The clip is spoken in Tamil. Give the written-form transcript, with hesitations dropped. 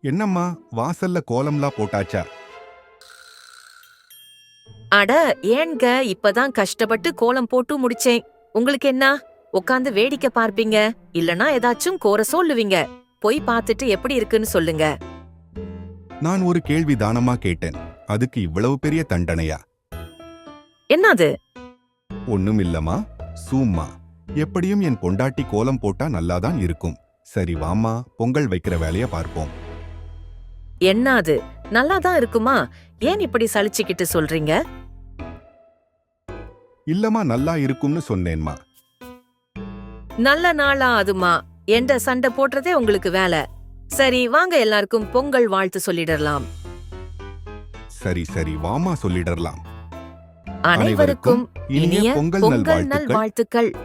என்னம்மா, வாசல்ல கோலம்லாம் போட்டாச்சா? அட ஏன்க, இப்பதான் கஷ்டப்பட்டு கோலம் போட்டு முடிச்சேன். உங்களுக்கு என்ன, உட்காந்து வேடிக்கை பார்ப்பீங்க, இல்லனா ஏதாச்சும் கோர சொல்லுவீங்க. போய் பார்த்துட்டு எப்படி இருக்குன்னு சொல்லுங்க. நான் ஒரு கேள்வி தானமா கேட்டேன். அதுக்கு இவ்வளவு பெரிய தண்டனையா? என்னது? ஒண்ணுமில்லம்மா, சும்மா. எப்படியும் என் பொண்டாட்டி கோலம் போட்டா நல்லாதான் இருக்கும். சரி வாம்மா, பொங்கல் வைக்கிற வேலைய பார்ப்போம். என்னது? நல்லாதான் இருக்குமா? ஏன் இப்படி சலிச்சுக்கிட்டு சொல்றீங்க? இல்லம்மா, நல்லா இருக்கும்னு சொன்னேன்மா. நல்ல நாளா அதுமா? என்ற சண்டை போடுறதே உங்களுக்கு வேலை. சரி வாங்க, எல்லாருக்கும் பொங்கல் வாழ்த்து சொல்லிடலாம். சரி சரி வாம்மா, சொல்லிடலாம். அனைவருக்கும் இனிய பொங்கல் நல்வாழ்த்துக்கள்.